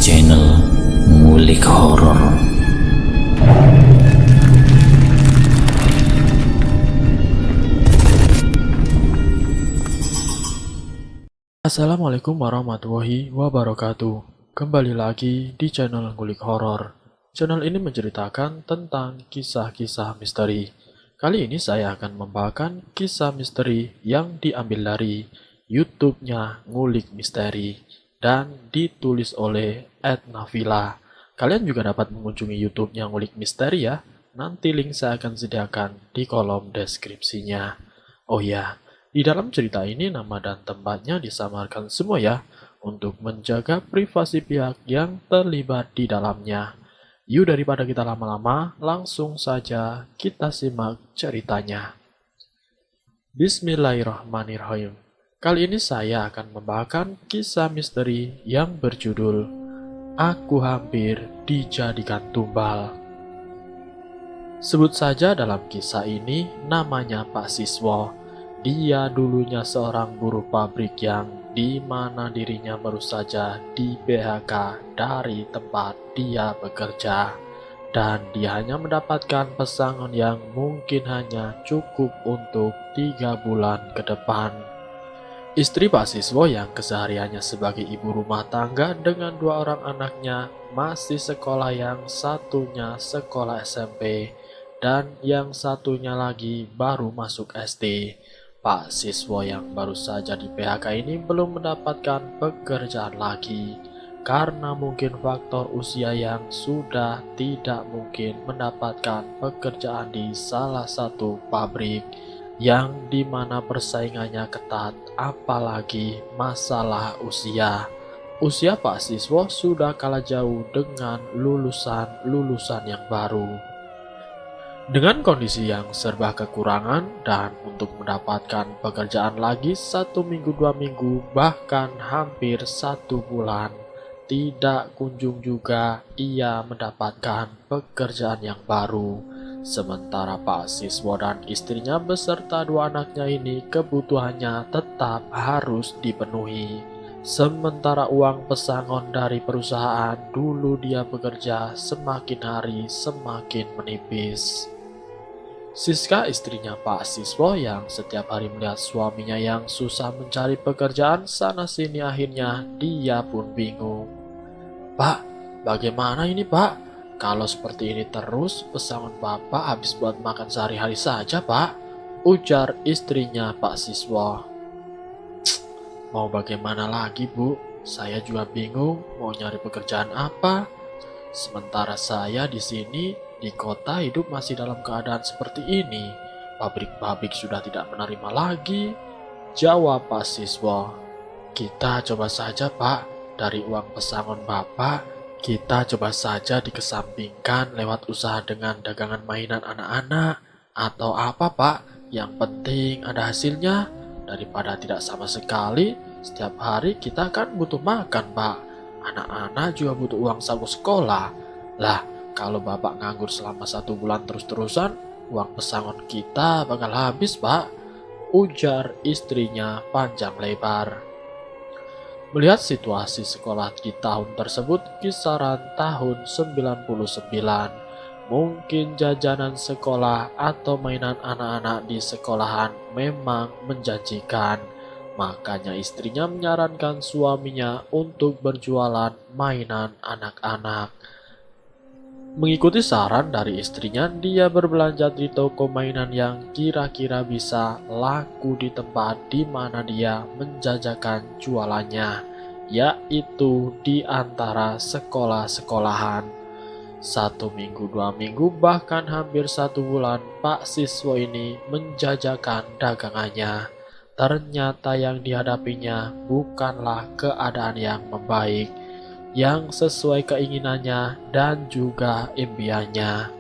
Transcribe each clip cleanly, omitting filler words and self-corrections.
channel Ngulik Horor. Assalamualaikum warahmatullahi wabarakatuh. Kembali lagi di channel Ngulik Horor. Channel ini menceritakan tentang kisah-kisah misteri. Kali ini saya akan membawakan kisah misteri yang diambil dari YouTube-nya Ngulik Misteri dan ditulis oleh @nafila. Kalian juga dapat mengunjungi YouTube-nya Ngulik Misteri ya. Nanti link saya akan sediakan di kolom deskripsinya. Oh ya, di dalam cerita ini nama dan tempatnya disamarkan semua ya, untuk menjaga privasi pihak yang terlibat di dalamnya. Yuk daripada kita lama-lama, langsung saja kita simak ceritanya. Bismillahirrahmanirrahim. Kali ini saya akan membawakan kisah misteri yang berjudul Aku Hampir Dijadikan Tumbal. Sebut saja dalam kisah ini namanya Pak Siswo. Dia dulunya seorang buruh pabrik yang di mana dirinya baru saja di PHK dari tempat dia bekerja. Dan dia hanya mendapatkan pesangon yang mungkin hanya cukup untuk 3 bulan ke depan. Istri Pak Siswo yang kesehariannya sebagai ibu rumah tangga dengan 2 orang anaknya masih sekolah, yang satunya sekolah SMP dan yang satunya lagi baru masuk SD. Pak Siswo yang baru saja di PHK ini belum mendapatkan pekerjaan lagi karena mungkin faktor usia yang sudah tidak mungkin mendapatkan pekerjaan di salah satu pabrik yang dimana persaingannya ketat, apalagi masalah usia. Usia Pak Siswo sudah kalah jauh dengan lulusan yang baru. Dengan kondisi yang serba kekurangan dan untuk mendapatkan pekerjaan lagi 1 minggu 2 minggu bahkan hampir 1 bulan, tidak kunjung juga ia mendapatkan pekerjaan yang baru. Sementara Pak Siswo dan istrinya beserta 2 anaknya ini kebutuhannya tetap harus dipenuhi. Sementara uang pesangon dari perusahaan dulu dia bekerja semakin hari semakin menipis. Siska, istrinya Pak Siswo yang setiap hari melihat suaminya yang susah mencari pekerjaan sana sini, akhirnya dia pun bingung. Pak, bagaimana ini Pak? Kalau seperti ini terus, pesangon Bapak habis buat makan sehari-hari saja Pak, ujar istrinya Pak Siswo. Mau bagaimana lagi Bu, saya juga bingung mau nyari pekerjaan apa. Sementara saya di sini di kota hidup masih dalam keadaan seperti ini. Pabrik-pabrik sudah tidak menerima lagi, jawab Pak Siswo. Kita coba saja Pak, dari uang pesangon Bapak, kita coba saja dikesampingkan lewat usaha dengan dagangan mainan anak-anak. Atau apa Pak, yang penting ada hasilnya. Daripada tidak sama sekali, setiap hari kita kan butuh makan Pak. Anak-anak juga butuh uang saku sekolah. Lah, kalau Bapak nganggur selama 1 bulan terus-terusan, uang pesangon kita bakal habis Pak, ujar istrinya panjang lebar. Melihat situasi sekolah di tahun tersebut kisaran tahun 99, mungkin jajanan sekolah atau mainan anak-anak di sekolahan memang menjanjikan. Makanya istrinya menyarankan suaminya untuk berjualan mainan anak-anak. Mengikuti saran dari istrinya, dia berbelanja di toko mainan yang kira-kira bisa laku di tempat di mana dia menjajakan jualannya, yaitu di antara sekolah-sekolahan. 1 minggu 2 minggu bahkan hampir 1 bulan Pak Siswo ini menjajakan dagangannya. Ternyata yang dihadapinya bukanlah keadaan yang membaik, yang sesuai keinginannya dan juga impiannya.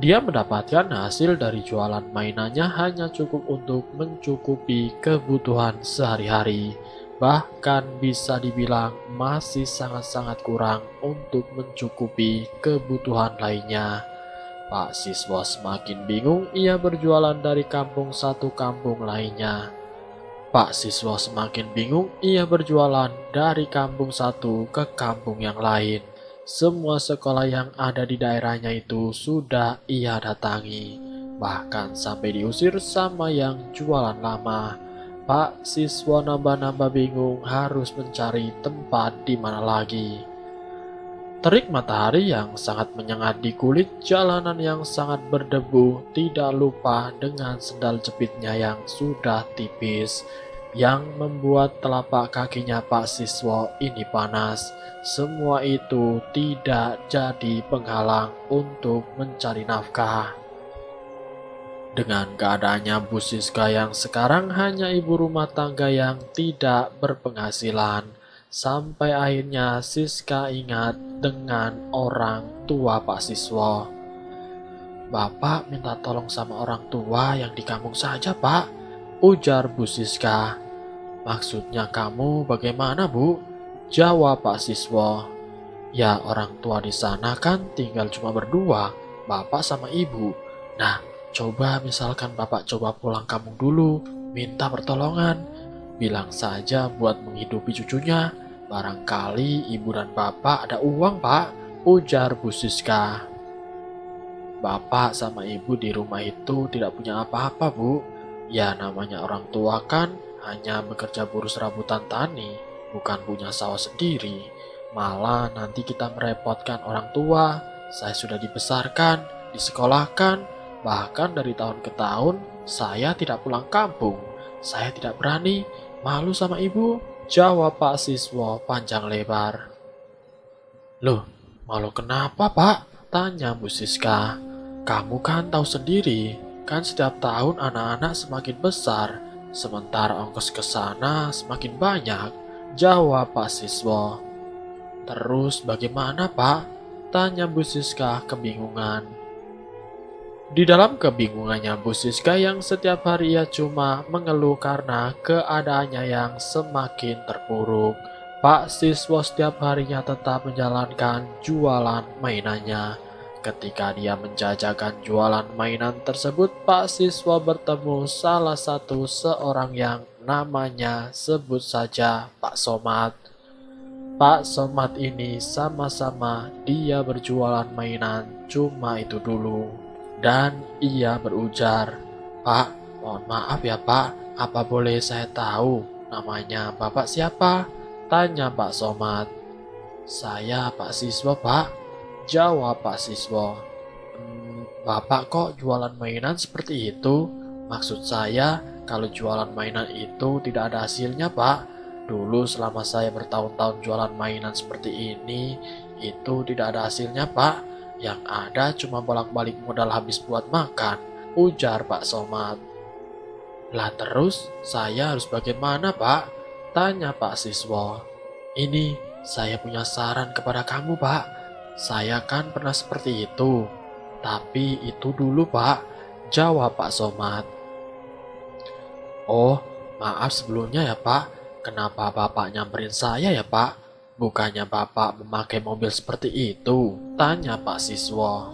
Dia mendapatkan hasil dari jualan mainannya hanya cukup untuk mencukupi kebutuhan sehari-hari. Bahkan bisa dibilang masih sangat-sangat kurang untuk mencukupi kebutuhan lainnya. Pak Siswo semakin bingung, ia berjualan dari kampung satu kampung lainnya. Pak siswa semakin bingung. Ia berjualan dari kampung satu ke kampung yang lain. Semua sekolah yang ada di daerahnya itu sudah ia datangi. Bahkan sampai diusir sama yang jualan lama. Pak siswa nambah-nambah bingung harus mencari tempat di mana lagi. Terik matahari yang sangat menyengat di kulit, jalanan yang sangat berdebu, tidak lupa dengan sendal jepitnya yang sudah tipis, yang membuat telapak kakinya Pak siswa ini panas. Semua itu tidak jadi penghalang untuk mencari nafkah. Dengan keadaannya Bu Siska yang sekarang hanya ibu rumah tangga yang tidak berpenghasilan, sampai akhirnya Siska ingat dengan orang tua Pak siswa. "Bapak minta tolong sama orang tua yang di kampung saja, Pak," ujar Bu Siska. "Maksudnya kamu bagaimana, Bu?" jawab Pak siswa. "Ya orang tua di sana kan tinggal cuma berdua, bapak sama ibu. Nah, coba misalkan bapak coba pulang kampung dulu, minta pertolongan. Bilang saja buat menghidupi cucunya. Barangkali ibu dan bapak ada uang, Pak," ujar Bu Siska. "Bapak sama ibu di rumah itu tidak punya apa-apa, Bu. Ya namanya orang tua kan hanya bekerja buruh serabutan tani, bukan punya sawah sendiri. Malah nanti kita merepotkan orang tua. Saya sudah dibesarkan, disekolahkan, bahkan dari tahun ke tahun saya tidak pulang kampung. Saya tidak berani, malu sama ibu," jawab Pak siswa panjang lebar. "Loh, malu kenapa, Pak?" tanya Bu Siska. "Kamu kan tahu sendiri, kan setiap tahun anak-anak semakin besar, sementara ongkos ke sana semakin banyak," jawab Pak siswa. "Terus bagaimana, Pak?" tanya Bu Siska kebingungan. Di dalam kebingungannya Bu Siska yang setiap hari ia cuma mengeluh karena keadaannya yang semakin terpuruk, Pak siswa setiap harinya tetap menjalankan jualan mainannya. Ketika dia menjajakan jualan mainan tersebut, Pak siswa bertemu salah satu seorang yang namanya sebut saja Pak Somad. Pak Somad ini sama-sama dia berjualan mainan, cuma itu dulu. Dan ia berujar, "Pak, mohon maaf ya Pak, apa boleh saya tahu namanya Bapak siapa?" tanya Pak Somad. "Saya Pak siswa, Pak," jawab Pak siswa. Bapak kok jualan mainan seperti itu? Maksud saya, kalau jualan mainan itu tidak ada hasilnya, Pak. Dulu selama saya bertahun-tahun jualan mainan seperti ini, itu tidak ada hasilnya, Pak. Yang ada cuma bolak-balik modal habis buat makan," ujar Pak Somad. "Lah terus saya harus bagaimana, Pak?" tanya Pak siswa. "Ini saya punya saran kepada kamu, Pak. Saya kan pernah seperti itu. Tapi itu dulu, Pak," jawab Pak Somad. "Oh, maaf sebelumnya ya, Pak. Kenapa Bapak nyamperin saya ya, Pak? Bukannya Bapak memakai mobil seperti itu?" tanya Pak siswa.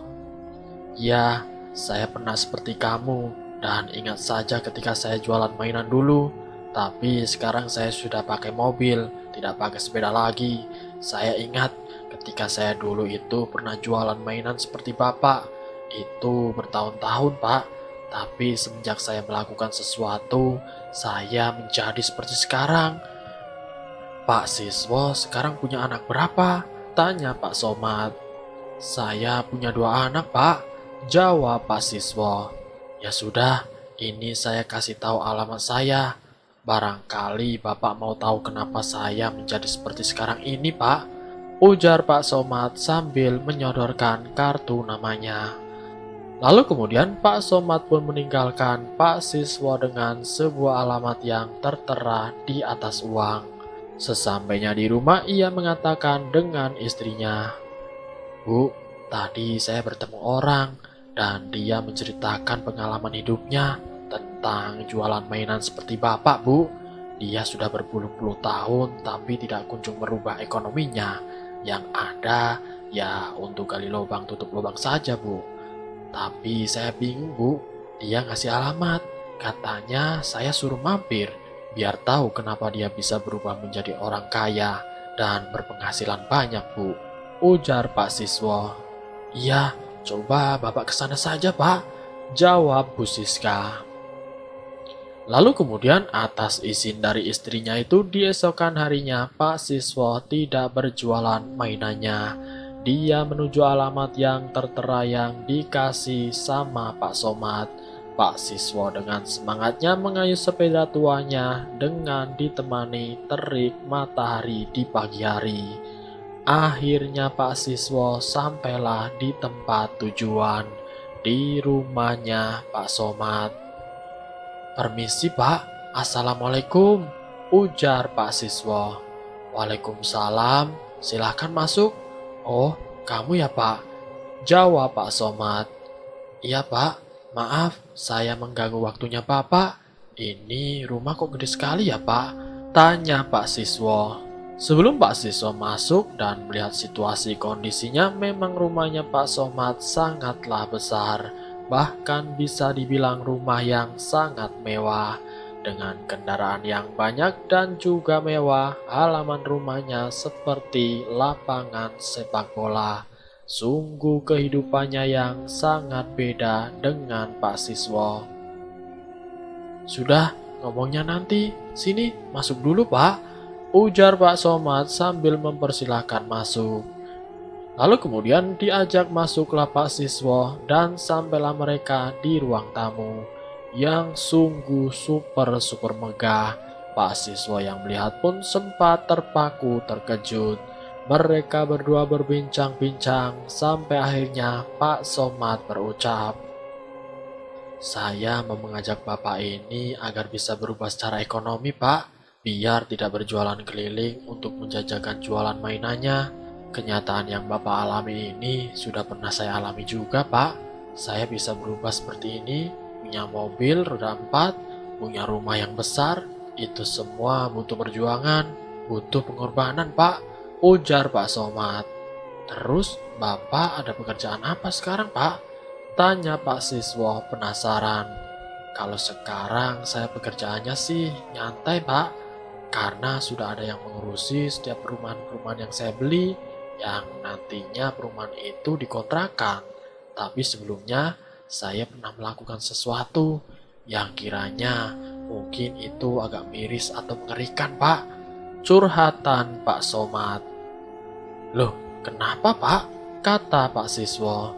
"Ya, saya pernah seperti kamu, dan ingat saja ketika saya jualan mainan dulu. Tapi sekarang saya sudah pakai mobil, tidak pakai sepeda lagi. Saya ingat ketika saya dulu itu pernah jualan mainan seperti Bapak. Itu bertahun-tahun, Pak. Tapi semenjak saya melakukan sesuatu, saya menjadi seperti sekarang." "Pak siswa sekarang punya anak berapa?" tanya Pak Somad. "Saya punya 2 anak, Pak," jawab Pak siswa. "Ya sudah, ini saya kasih tahu alamat saya. Barangkali Bapak mau tahu kenapa saya menjadi seperti sekarang ini, Pak," ujar Pak Somad sambil menyodorkan kartu namanya. Lalu kemudian Pak Somad pun meninggalkan Pak siswa dengan sebuah alamat yang tertera di atas uang. Sesampainya di rumah, ia mengatakan dengan istrinya, "Bu, tadi saya bertemu orang dan dia menceritakan pengalaman hidupnya tentang jualan mainan seperti Bapak, Bu. Dia sudah berpuluh-puluh tahun tapi tidak kunjung merubah ekonominya. Yang ada ya untuk gali lubang tutup lubang saja, Bu. Tapi saya bingung, Bu. Dia ngasih alamat, katanya saya suruh mampir. biar tahu kenapa dia bisa berubah menjadi orang kaya dan berpenghasilan banyak, Bu. Ujar Pak Siswo. Iya, coba Bapak ke sana saja, Pak. Jawab Bu Siska. Lalu kemudian atas izin dari istrinya itu di esokan harinya Pak Siswo tidak berjualan mainannya. Dia menuju alamat yang tertera yang dikasih sama Pak Somad. Pak Siswo dengan semangatnya mengayuh sepeda tuanya dengan ditemani terik matahari di pagi hari. Akhirnya Pak Siswo sampailah di tempat tujuan, di rumahnya Pak Somad. Permisi Pak, Assalamualaikum, ujar Pak Siswo. Waalaikumsalam, silahkan masuk. Oh, kamu ya Pak? Jawab Pak Somad. Iya Pak, maaf saya mengganggu waktunya Bapak. Ini rumah kok gede sekali ya Pak? Tanya Pak Siswo. Sebelum Pak Siswo masuk dan melihat situasi kondisinya, memang rumahnya Pak Somad sangatlah besar. Bahkan bisa dibilang rumah yang sangat mewah. Dengan kendaraan yang banyak dan juga mewah, halaman rumahnya seperti lapangan sepak bola. Sungguh kehidupannya yang sangat beda dengan Pak Siswo. Sudah, ngomongnya nanti. Sini, masuk dulu Pak. Ujar Pak Somad sambil mempersilahkan masuk. Lalu kemudian diajak masuklah Pak Siswo dan sampailah mereka di ruang tamu yang sungguh super megah. Pak Siswo yang melihat pun sempat terpaku terkejut. Mereka berdua berbincang-bincang sampai akhirnya Pak Somad berucap, saya mau mengajak Bapak ini agar bisa berubah secara ekonomi Pak, biar tidak berjualan keliling untuk menjajakan jualan mainannya. Kenyataan yang Bapak alami ini sudah pernah saya alami juga Pak. Saya bisa berubah seperti ini, punya mobil roda 4, punya rumah yang besar. Itu semua butuh perjuangan, butuh pengorbanan Pak, ujar Pak Somad. Terus Bapak ada pekerjaan apa sekarang Pak? Tanya Pak Siswo penasaran. Kalau sekarang saya pekerjaannya sih nyantai Pak, karena sudah ada yang mengurusi setiap perumahan-perumahan yang saya beli, yang nantinya perumahan itu dikontrakan. Tapi sebelumnya saya pernah melakukan sesuatu yang kiranya mungkin itu agak miris atau mengerikan Pak. Curhatan Pak Somad. Loh, kenapa Pak? Kata Pak Siswo.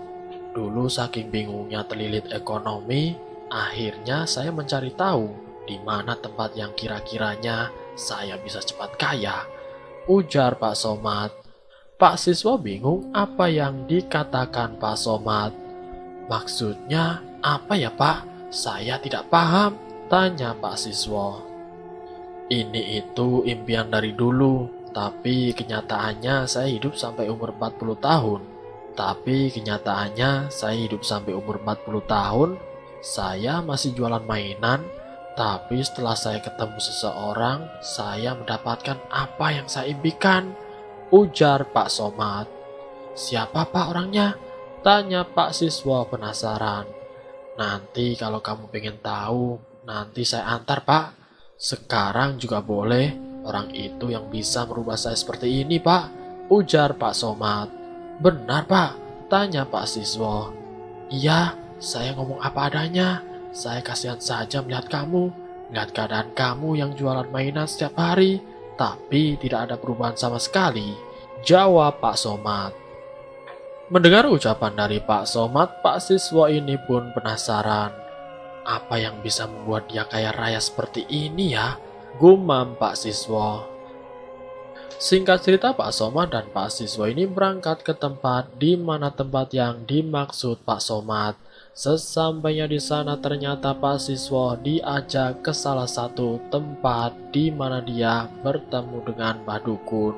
Dulu saking bingungnya terlilit ekonomi, akhirnya saya mencari tahu di mana tempat yang kira-kiranya saya bisa cepat kaya. Ujar Pak Somad. Pak Siswo bingung apa yang dikatakan Pak Somad. Maksudnya apa ya Pak? Saya tidak paham, tanya Pak Siswo. Ini itu impian dari dulu, tapi kenyataannya saya hidup sampai umur 40 tahun. Saya masih jualan mainan, tapi setelah saya ketemu seseorang, saya mendapatkan apa yang saya impikan. Ujar Pak Somad. Siapa Pak orangnya? Tanya Pak Siswo penasaran. Nanti kalau kamu pengen tahu, nanti saya antar Pak. Sekarang juga boleh, orang itu yang bisa merubah saya seperti ini Pak. Ujar Pak Somad. Benar Pak? Tanya Pak Siswo. Iya, saya ngomong apa adanya. Saya kasihan saja melihat kamu, melihat keadaan kamu yang jualan mainan setiap hari, tapi tidak ada perubahan sama sekali, jawab Pak Somad. Mendengar ucapan dari Pak Somad, Pak Siswo ini pun penasaran. Apa yang bisa membuat dia kaya raya seperti ini ya? Gumam Pak Siswo. Singkat cerita, Pak Somad dan Pak Siswo ini berangkat ke tempat di mana tempat yang dimaksud Pak Somad. Sesampainya di sana ternyata Pak Siswo diajak ke salah satu tempat di mana dia bertemu dengan Mbah Dukun.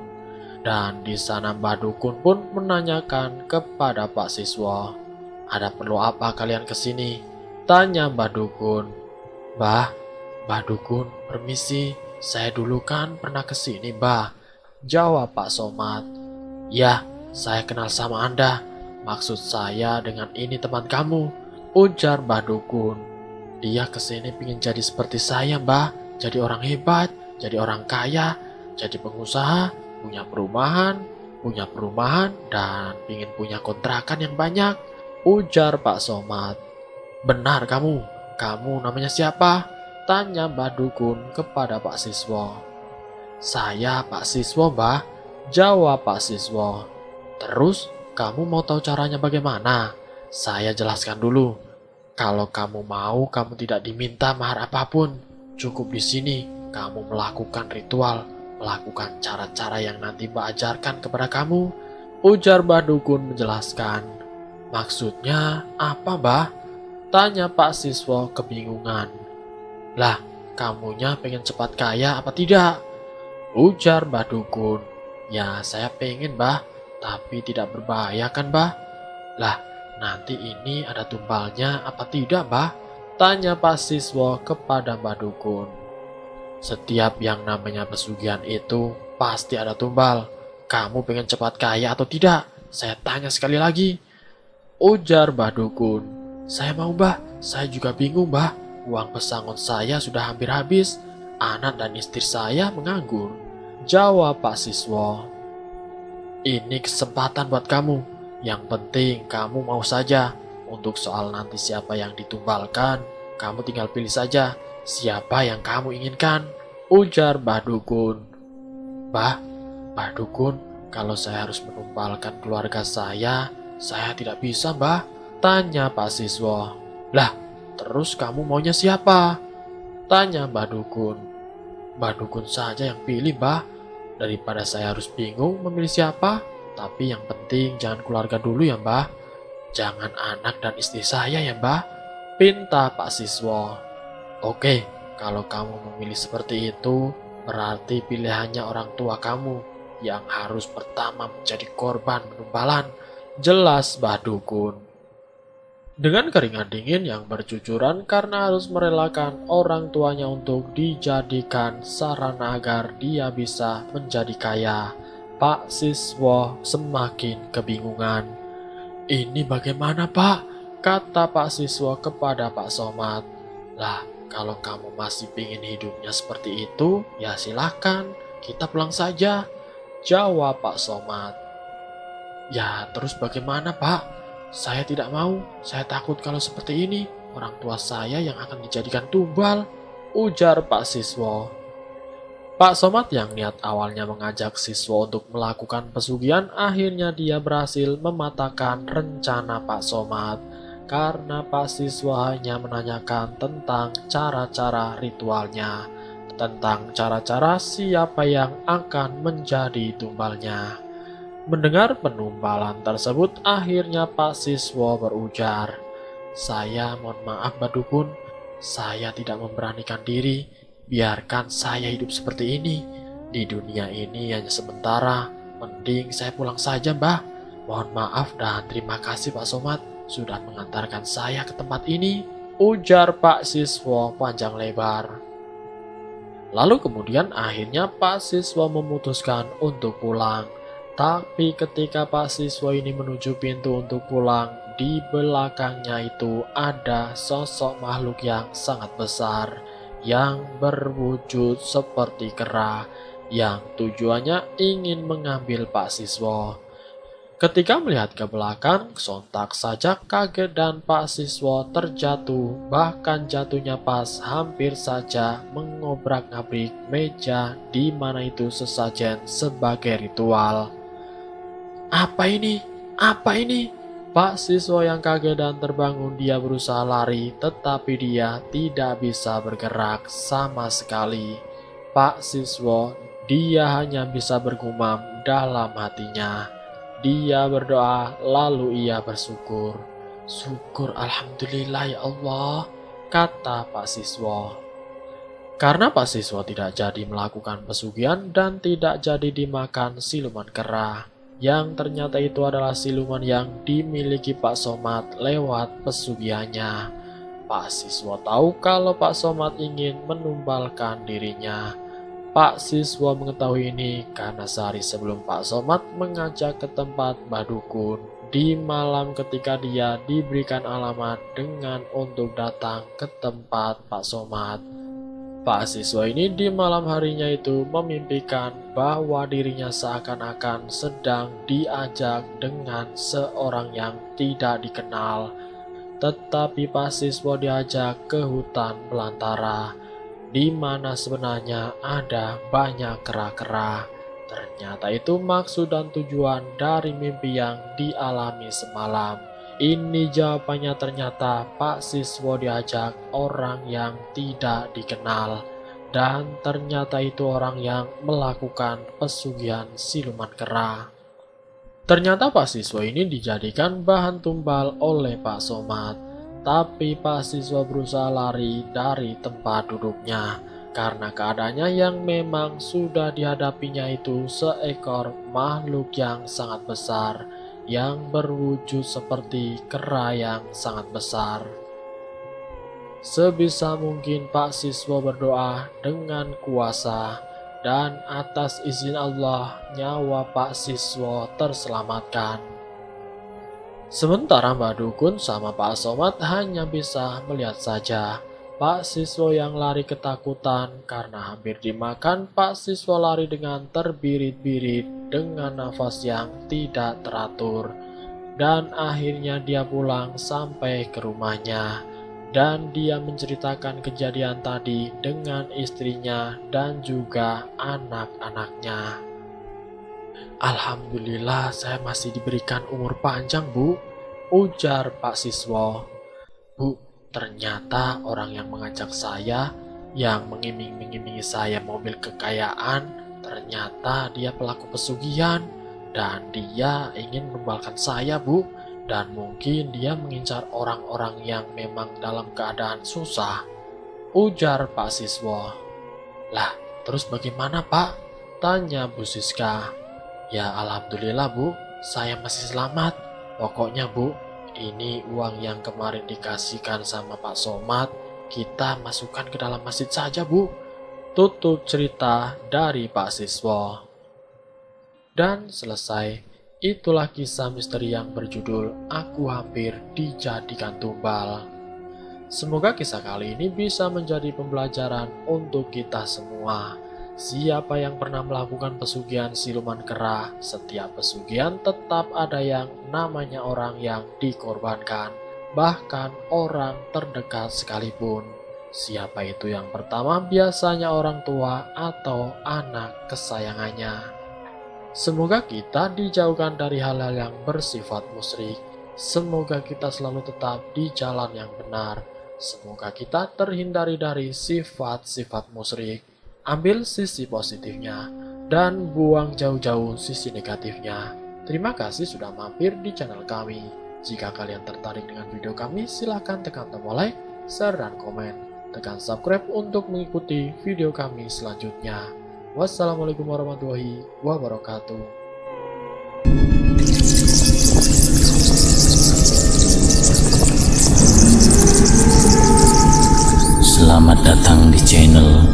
Dan di sana Mbah Dukun pun menanyakan kepada Pak Siswo, ada perlu apa kalian kesini? Tanya Mbah Dukun. Mbah Dukun, permisi, saya dulu kan pernah kesini Mbah, jawab Pak Somad. Ya, saya kenal sama Anda. Maksud saya dengan ini teman kamu, ujar Mbah Dukun. Dia kesini pingin jadi seperti saya Mbah, jadi orang hebat, jadi orang kaya, jadi pengusaha, punya perumahan, dan ingin punya kontrakan yang banyak, ujar Pak Somad. Benar kamu namanya siapa? Tanya Mbah Dukun kepada Pak Siswo. Saya Pak Siswo, Mbah, jawab Pak Siswo. Terus kamu mau tahu caranya bagaimana? Saya jelaskan dulu. Kalau kamu mau, kamu tidak diminta mahar apapun. Cukup di sini kamu melakukan ritual, melakukan cara-cara yang nanti Mbah ajarkan kepada kamu, ujar Mbah Dukun menjelaskan. Maksudnya apa, Mbah? Tanya Pak Siswo kebingungan. Lah, kamunya pengen cepat kaya apa tidak? Ujar Mbah Dukun. Ya, saya pengen, Mbah, tapi tidak berbahaya kan, Mbah? Lah, nanti ini ada tumbalnya apa tidak, Mbah? Tanya Pak Siswo kepada Mbah Dukun. Setiap yang namanya pesugihan itu pasti ada tumbal. Kamu pengen cepat kaya atau tidak? Saya tanya sekali lagi. Ujar Mbah Dukun. Saya mau, Mbah. Saya juga bingung, Mbah. Uang pesangon saya sudah hampir habis. Anak dan istri saya menganggur. Jawab Pak Siswo. Ini kesempatan buat kamu. Yang penting kamu mau saja. Untuk soal nanti siapa yang ditumbalkan, kamu tinggal pilih saja siapa yang kamu inginkan, ujar Mbah Dukun. Mbah Dukun, kalau saya harus menumbalkan keluarga saya tidak bisa, Mbah. Tanya Pak Siswo. Lah, terus kamu maunya siapa? Tanya Mbah Dukun. Mbah Dukun saja yang pilih, Mbah. Daripada saya harus bingung memilih siapa, tapi yang penting jangan keluarga dulu ya, Mbah. Jangan anak dan istri saya ya, Mbah, pinta Pak Siswo. Oke, kalau kamu memilih seperti itu, berarti pilihannya orang tua kamu yang harus pertama menjadi korban penumbalan, jelas Mbah Dukun. Dengan keringat dingin yang bercucuran karena harus merelakan orang tuanya untuk dijadikan sarana agar dia bisa menjadi kaya, Pak Siswo semakin kebingungan. Ini bagaimana, Pak? Kata Pak Siswo kepada Pak Somad. Lah, kalau kamu masih ingin hidupnya seperti itu, ya silahkan, kita pulang saja, jawab Pak Somad. Ya, terus bagaimana, Pak? Saya tidak mau, saya takut kalau seperti ini, orang tua saya yang akan dijadikan tumbal, ujar Pak Siswo. Pak Somad yang niat awalnya mengajak siswa untuk melakukan pesugihan, akhirnya dia berhasil mematahkan rencana Pak Somad karena Pak Siswa hanya menanyakan tentang cara-cara ritualnya, tentang cara-cara siapa yang akan menjadi tumbalnya. Mendengar penumbalan tersebut, akhirnya Pak Siswa berujar, "Saya mohon maaf, Mbah Dukun, saya tidak memberanikan diri. Biarkan saya hidup seperti ini. Di dunia ini hanya sementara. Mending saya pulang saja, Mbah. Mohon maaf dan terima kasih Pak Somad sudah mengantarkan saya ke tempat ini," ujar Pak Siswo panjang lebar. Lalu kemudian akhirnya Pak Siswo memutuskan untuk pulang. Tapi ketika Pak Siswo ini menuju pintu untuk pulang, di belakangnya itu ada sosok makhluk yang sangat besar, yang berwujud seperti kera, yang tujuannya ingin mengambil Pak Siswo. Ketika melihat ke belakang, sontak saja kaget dan Pak Siswo terjatuh, bahkan jatuhnya pas hampir saja mengobrak-abrik meja di mana itu sesajen sebagai ritual. Apa ini? Apa ini? Pak Siswo yang kaget dan terbangun, dia berusaha lari, tetapi dia tidak bisa bergerak sama sekali. Pak Siswo, dia hanya bisa bergumam dalam hatinya. Dia berdoa, lalu ia bersyukur. "Syukur Alhamdulillah ya Allah," kata Pak Siswo. Karena Pak Siswo tidak jadi melakukan pesugihan dan tidak jadi dimakan siluman kera, yang ternyata itu adalah siluman yang dimiliki Pak Somad lewat pesugihannya. Pak Siswo tahu kalau Pak Somad ingin menumbalkan dirinya. Pak Siswo mengetahui ini karena sehari sebelum Pak Somad mengajak ke tempat Mbah Dukun di malam ketika dia diberikan alamat dengan untuk datang ke tempat Pak Somad. Pak siswa ini di malam harinya itu memimpikan bahwa dirinya seakan-akan sedang diajak dengan seorang yang tidak dikenal. Tetapi Pak siswa diajak ke hutan belantara, di mana sebenarnya ada banyak kera-kera. Ternyata itu maksud dan tujuan dari mimpi yang dialami semalam. Ini jawabannya, ternyata Pak siswa diajak orang yang tidak dikenal. Dan ternyata itu orang yang melakukan pesugihan siluman kera. Ternyata Pak siswa ini dijadikan bahan tumbal oleh Pak Somad. Tapi Pak siswa berusaha lari dari tempat duduknya, karena keadaannya yang memang sudah dihadapinya itu seekor makhluk yang sangat besar, yang berwujud seperti kera yang sangat besar. Sebisa mungkin Pak siswa berdoa dengan kuasa, dan atas izin Allah nyawa Pak siswa terselamatkan. Sementara Mbak Dukun sama Pak Somad hanya bisa melihat saja. Pak siswa yang lari ketakutan karena hampir dimakan. Pak siswa lari dengan terbirit-birit dengan nafas yang tidak teratur. Dan akhirnya dia pulang sampai ke rumahnya. Dan dia menceritakan kejadian tadi dengan istrinya dan juga anak-anaknya. "Alhamdulillah saya masih diberikan umur panjang, Bu," ujar Pak siswa. "Bu, ternyata orang yang mengajak saya, yang mengiming-imingi saya mobil kekayaan, ternyata dia pelaku pesugihan, dan dia ingin menumbalkan saya, Bu, dan mungkin dia mengincar orang-orang yang memang dalam keadaan susah," ujar Pak siswa. "Lah, terus bagaimana, Pak?" tanya Bu Siska. "Ya alhamdulillah, Bu, saya masih selamat. Pokoknya, Bu, ini uang yang kemarin dikasihkan sama Pak Somad, kita masukkan ke dalam masjid saja, Bu," tutup cerita dari Pak siswa. Dan selesai. Itulah kisah misteri yang berjudul "Aku Hampir Dijadikan Tumbal". Semoga kisah kali ini bisa menjadi pembelajaran untuk kita semua. Siapa yang pernah melakukan pesugihan siluman kera, setiap pesugihan tetap ada yang namanya orang yang dikorbankan, bahkan orang terdekat sekalipun. Siapa itu yang pertama? Biasanya orang tua atau anak kesayangannya. Semoga kita dijauhkan dari hal-hal yang bersifat musyrik. Semoga kita selalu tetap di jalan yang benar. Semoga kita terhindari dari sifat-sifat musyrik. Ambil sisi positifnya dan buang jauh-jauh sisi negatifnya. Terima kasih sudah mampir di channel kami. Jika kalian tertarik dengan video kami, silahkan tekan tombol like, share, dan komen. Tekan subscribe untuk mengikuti video kami selanjutnya. Wassalamualaikum warahmatullahi wabarakatuh. Selamat datang di channel